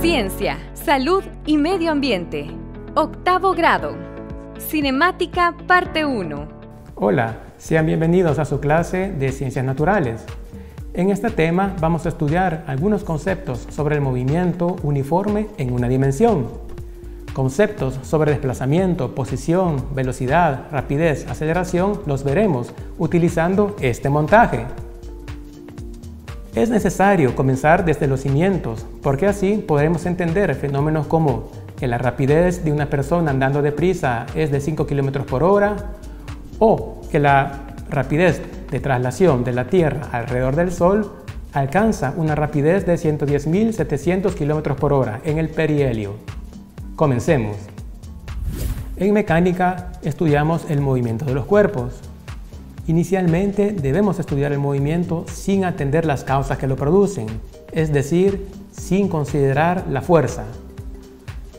Ciencia, Salud y Medio Ambiente. Octavo grado. Cinemática, parte 1. Hola, sean bienvenidos a su clase de Ciencias Naturales. En este tema vamos a estudiar algunos conceptos sobre el movimiento uniforme en una dimensión. Conceptos sobre desplazamiento, posición, velocidad, rapidez, aceleración los veremos utilizando este montaje. Es necesario comenzar desde los cimientos, porque así podremos entender fenómenos como que la rapidez de una persona andando deprisa es de 5 km por hora, o que la rapidez de traslación de la Tierra alrededor del Sol alcanza una rapidez de 110.700 km por hora en el perihelio. Comencemos. En mecánica estudiamos el movimiento de los cuerpos. Inicialmente debemos estudiar el movimiento sin atender las causas que lo producen, es decir, sin considerar la fuerza.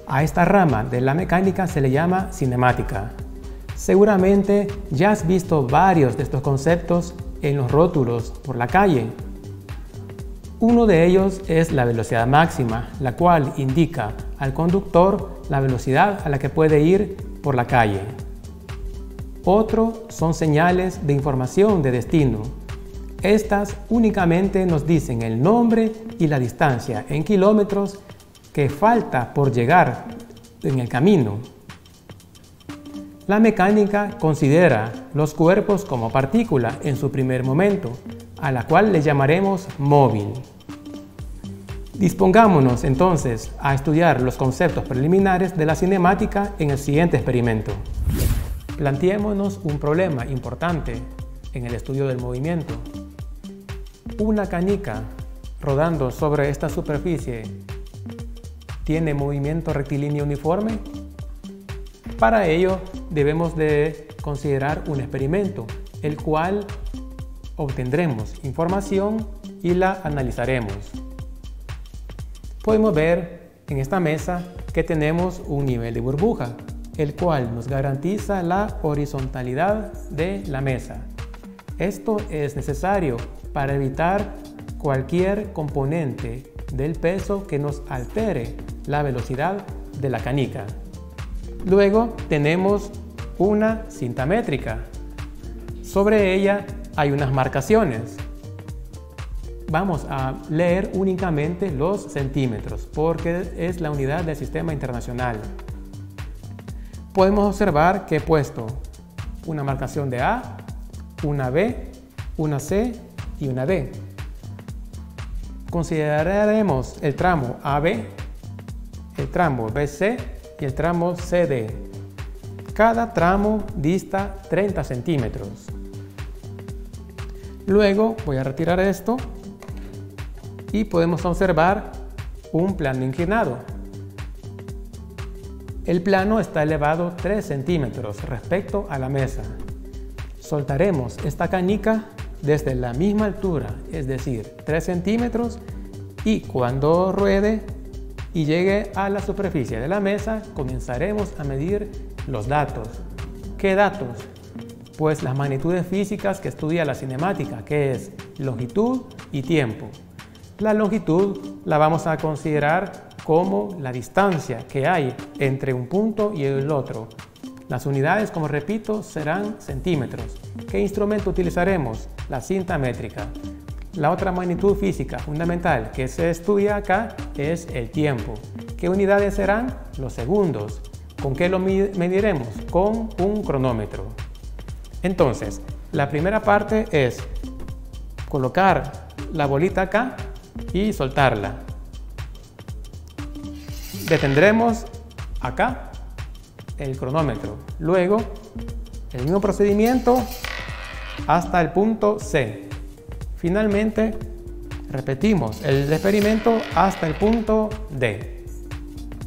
A esta rama de la mecánica se le llama cinemática. Seguramente ya has visto varios de estos conceptos en los rótulos por la calle. Uno de ellos es la velocidad máxima, la cual indica al conductor la velocidad a la que puede ir por la calle. Otro son señales de información de destino. Estas únicamente nos dicen el nombre y la distancia en kilómetros que falta por llegar en el camino. La mecánica considera los cuerpos como partícula en su primer momento, a la cual le llamaremos móvil. Dispongámonos entonces a estudiar los conceptos preliminares de la cinemática en el siguiente experimento. Planteémonos un problema importante en el estudio del movimiento. Una canica rodando sobre esta superficie ¿tiene movimiento rectilíneo uniforme? Para ello debemos de considerar un experimento, el cual obtendremos información y la analizaremos. Podemos ver en esta mesa que tenemos un nivel de burbuja, el cual nos garantiza la horizontalidad de la mesa. Esto es necesario para evitar cualquier componente del peso que nos altere la velocidad de la canica. Luego tenemos una cinta métrica. Sobre ella hay unas marcaciones. Vamos a leer únicamente los centímetros porque es la unidad del sistema internacional. Podemos observar que he puesto una marcación de A, una B, una C y una D. Consideraremos el tramo AB, el tramo BC y el tramo CD. Cada tramo dista 30 centímetros. Luego voy a retirar esto y podemos observar un plano inclinado. El plano está elevado 3 centímetros respecto a la mesa. Soltaremos esta canica desde la misma altura, es decir, 3 centímetros, y cuando ruede y llegue a la superficie de la mesa, comenzaremos a medir los datos. ¿Qué datos? Pues las magnitudes físicas que estudia la cinemática, que es longitud y tiempo. La longitud la vamos a considerar como la distancia que hay entre un punto y el otro. Las unidades, como repito, serán centímetros. ¿Qué instrumento utilizaremos? La cinta métrica. La otra magnitud física fundamental que se estudia acá es el tiempo. ¿Qué unidades serán? Los segundos. ¿Con qué lo mediremos? Con un cronómetro. Entonces, la primera parte es colocar la bolita acá y soltarla. Detendremos acá el cronómetro. Luego, el mismo procedimiento hasta el punto C. Finalmente, repetimos el experimento hasta el punto D.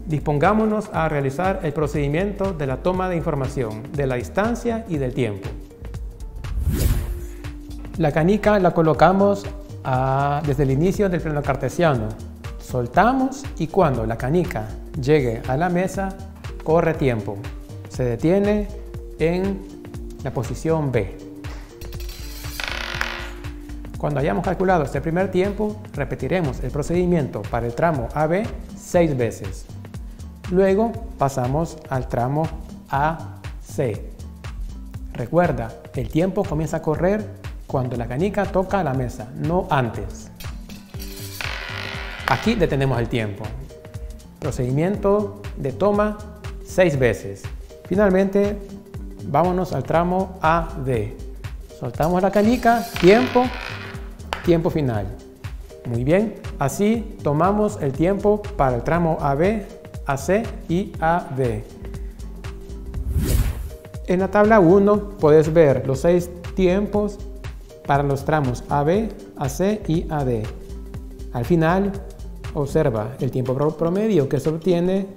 Dispongámonos a realizar el procedimiento de la toma de información de la distancia y del tiempo. La canica la colocamos desde el inicio del plano cartesiano. Soltamos y cuando la canica llegue a la mesa, corre tiempo. Se detiene en la posición B. Cuando hayamos calculado este primer tiempo, repetiremos el procedimiento para el tramo AB 6 veces. Luego pasamos al tramo AC. Recuerda, el tiempo comienza a correr cuando la canica toca la mesa, no antes. Aquí detenemos el tiempo. Procedimiento de toma 6 veces. Finalmente, vámonos al tramo AD. Soltamos la canica, tiempo, tiempo final. Muy bien, así tomamos el tiempo para el tramo AB, AC y AD. En la tabla 1 puedes ver los 6 tiempos para los tramos AB, AC y AD. Al final, observa el tiempo promedio que se obtiene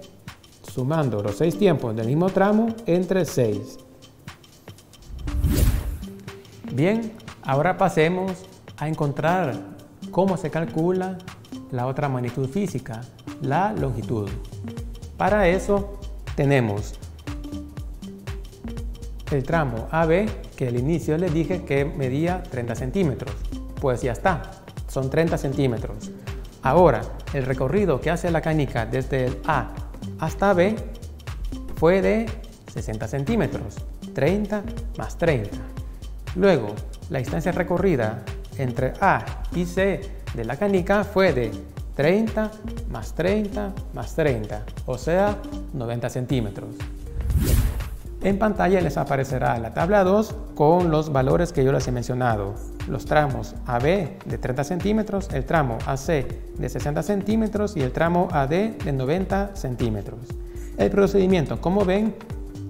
sumando los 6 tiempos del mismo tramo entre 6. Bien, ahora pasemos a encontrar cómo se calcula la otra magnitud física, la longitud. Para eso tenemos el tramo AB, que al inicio les dije que medía 30 centímetros. Pues ya está, son 30 centímetros. Ahora, el recorrido que hace la canica desde el A hasta B fue de 60 centímetros, 30 más 30. Luego, la distancia recorrida entre A y C de la canica fue de 30 más 30 más 30, o sea, 90 centímetros. En pantalla les aparecerá la tabla 2 con los valores que yo les he mencionado. Los tramos AB de 30 centímetros, el tramo AC de 60 centímetros y el tramo AD de 90 centímetros. El procedimiento, como ven,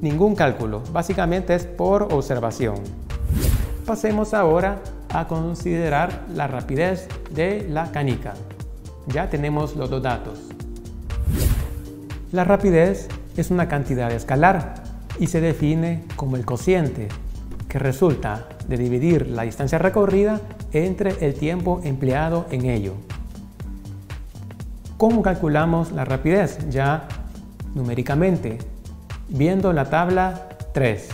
ningún cálculo, básicamente es por observación. Pasemos ahora a considerar la rapidez de la canica. Ya tenemos los dos datos. La rapidez es una cantidad escalar y se define como el cociente que resulta de dividir la distancia recorrida entre el tiempo empleado en ello. ¿Cómo calculamos la rapidez? Ya numéricamente, viendo la tabla 3.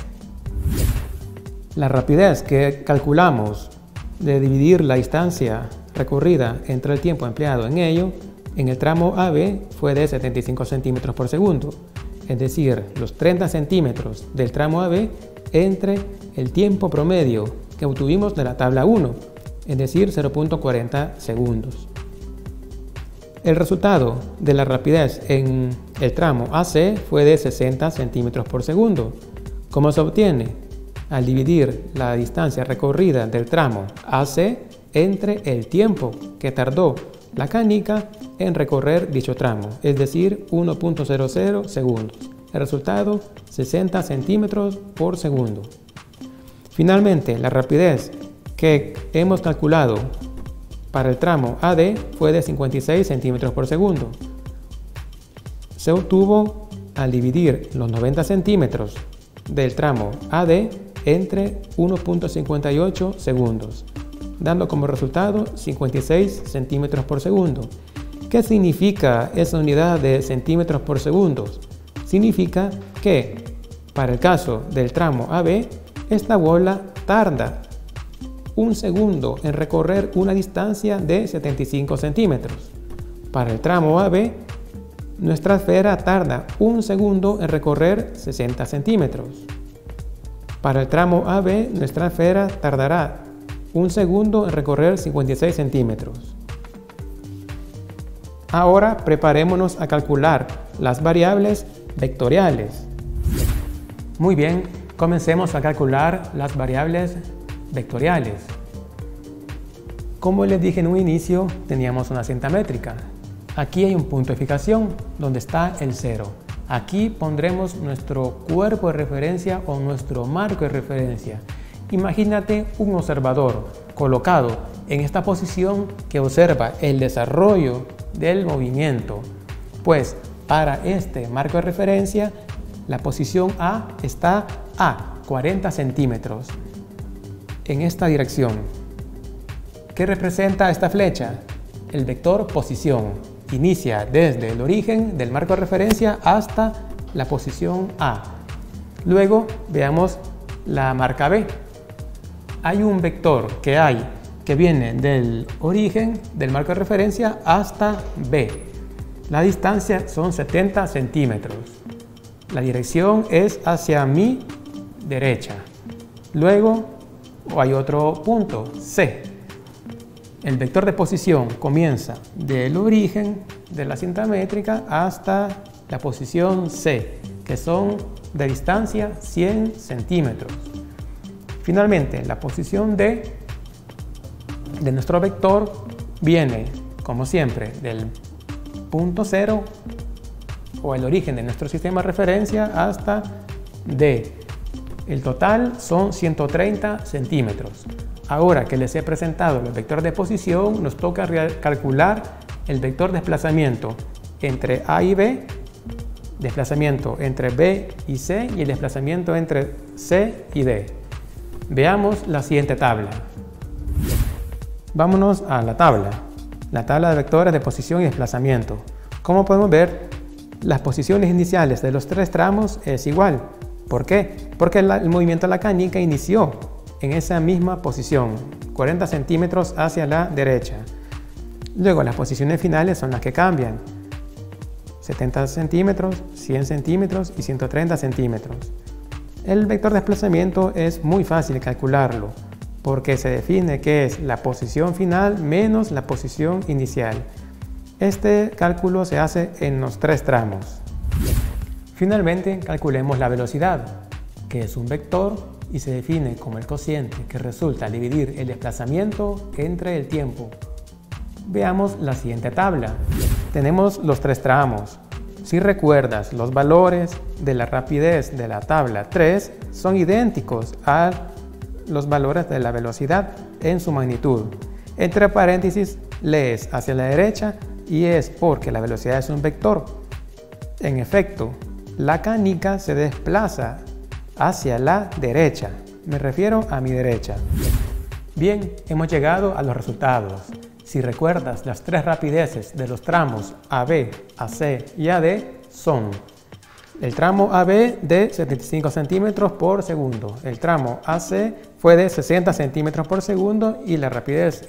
La rapidez que calculamos de dividir la distancia recorrida entre el tiempo empleado en ello, en el tramo AB fue de 75 centímetros por segundo. Es decir, los 30 centímetros del tramo AB entre el tiempo promedio que obtuvimos de la tabla 1, es decir, 0.40 segundos. El resultado de la rapidez en el tramo AC fue de 60 centímetros por segundo. ¿Cómo se obtiene? Al dividir la distancia recorrida del tramo AC entre el tiempo que tardó la canica en recorrer dicho tramo, es decir, 1.00 segundos. El resultado, 60 centímetros por segundo. Finalmente, la rapidez que hemos calculado para el tramo AD fue de 56 centímetros por segundo. Se obtuvo al dividir los 90 centímetros del tramo AD entre 1.58 segundos, dando como resultado 56 centímetros por segundo. ¿Qué significa esa unidad de centímetros por segundo? Significa que, para el caso del tramo AB, esta bola tarda 1 segundo en recorrer una distancia de 75 centímetros. Para el tramo AB, nuestra esfera tarda 1 segundo en recorrer 60 centímetros. Para el tramo AB, nuestra esfera tardará 1 segundo en recorrer 56 centímetros. Ahora preparémonos a calcular las variables vectoriales. Muy bien, comencemos a calcular las variables vectoriales. Como les dije en un inicio, teníamos una cinta métrica. Aquí hay un punto de fijación donde está el 0. Aquí pondremos nuestro cuerpo de referencia o nuestro marco de referencia. Imagínate un observador colocado en esta posición que observa el desarrollo del movimiento. Pues para este marco de referencia, la posición A está a 40 centímetros en esta dirección. ¿Qué representa esta flecha? El vector posición. Inicia desde el origen del marco de referencia hasta la posición A. Luego veamos la marca B. Hay un vector que viene del origen del marco de referencia hasta B. La distancia son 70 centímetros. La dirección es hacia mi derecha. Luego hay otro punto, C. El vector de posición comienza del origen de la cinta métrica hasta la posición C, que son de distancia 100 centímetros. Finalmente, la posición D de nuestro vector viene, como siempre, del punto 0 o el origen de nuestro sistema de referencia hasta D. El total son 130 centímetros. Ahora que les he presentado el vector de posición, nos toca calcular el vector de desplazamiento entre A y B, desplazamiento entre B y C y el desplazamiento entre C y D. Veamos la siguiente tabla. Vámonos a la tabla de vectores de posición y desplazamiento. Como podemos ver, las posiciones iniciales de los tres tramos es igual. ¿Por qué? Porque el movimiento de la canica inició en esa misma posición, 40 centímetros hacia la derecha. Luego las posiciones finales son las que cambian, 70 centímetros, 100 centímetros y 130 centímetros. El vector de desplazamiento es muy fácil calcularlo, porque se define que es la posición final menos la posición inicial. Este cálculo se hace en los tres tramos. Finalmente, calculemos la velocidad, que es un vector y se define como el cociente que resulta al dividir el desplazamiento entre el tiempo. Veamos la siguiente tabla. Tenemos los tres tramos. Si recuerdas, los valores de la rapidez de la tabla 3 son idénticos a los valores de la velocidad en su magnitud. Entre paréntesis, lees hacia la derecha y es porque la velocidad es un vector. En efecto, la canica se desplaza hacia la derecha. Me refiero a mi derecha. Bien, hemos llegado a los resultados. Si recuerdas, las tres rapideces de los tramos AB, AC y AD son el tramo AB de 75 centímetros por segundo, el tramo AC fue de 60 centímetros por segundo y la rapidez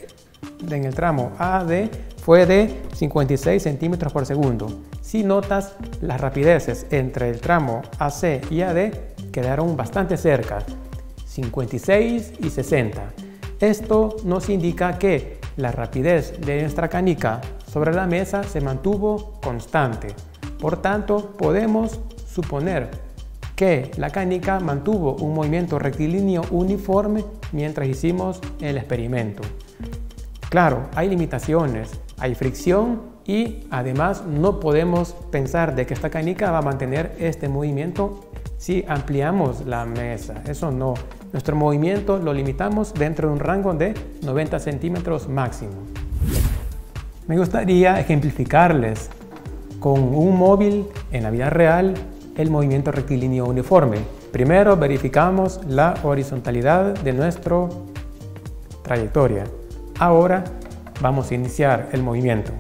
en el tramo AD fue de 56 centímetros por segundo. Si notas, las rapideces entre el tramo AC y AD quedaron bastante cerca, 56 y 60. Esto nos indica que la rapidez de nuestra canica sobre la mesa se mantuvo constante. Por tanto, podemos suponer que la canica mantuvo un movimiento rectilíneo uniforme mientras hicimos el experimento. Claro, hay limitaciones, hay fricción y además no podemos pensar de que esta canica va a mantener este movimiento si ampliamos la mesa. Eso no. Nuestro movimiento lo limitamos dentro de un rango de 90 centímetros máximo. Me gustaría ejemplificarles con un móvil en la vida real el movimiento rectilíneo uniforme. Primero verificamos la horizontalidad de nuestra trayectoria. Ahora vamos a iniciar el movimiento.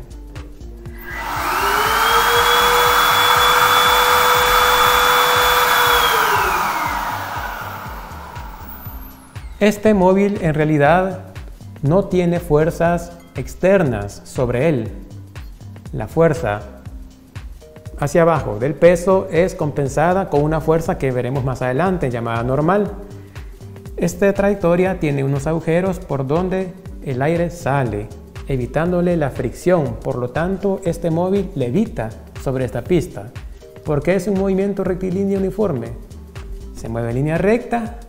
Este móvil en realidad no tiene fuerzas externas sobre él. La fuerza hacia abajo del peso es compensada con una fuerza que veremos más adelante llamada normal. Esta trayectoria tiene unos agujeros por donde el aire sale, evitándole la fricción. Por lo tanto, este móvil levita sobre esta pista, porque es un movimiento rectilíneo uniforme. Se mueve en línea recta,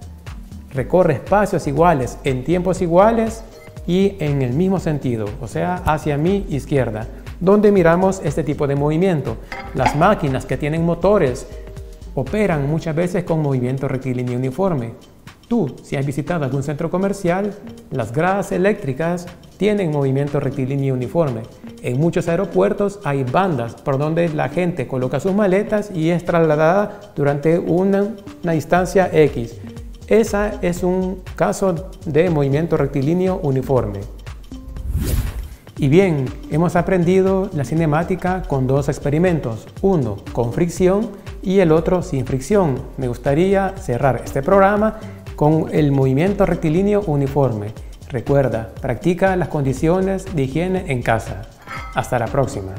recorre espacios iguales en tiempos iguales y en el mismo sentido, o sea, hacia mi izquierda. ¿Dónde miramos este tipo de movimiento? Las máquinas que tienen motores operan muchas veces con movimiento rectilíneo uniforme. Tú, si has visitado algún centro comercial, las gradas eléctricas tienen movimiento rectilíneo uniforme. En muchos aeropuertos hay bandas por donde la gente coloca sus maletas y es trasladada durante una distancia X. Ese es un caso de movimiento rectilíneo uniforme. Y bien, hemos aprendido la cinemática con dos experimentos, uno con fricción y el otro sin fricción. Me gustaría cerrar este programa con el movimiento rectilíneo uniforme. Recuerda, practica las condiciones de higiene en casa. Hasta la próxima.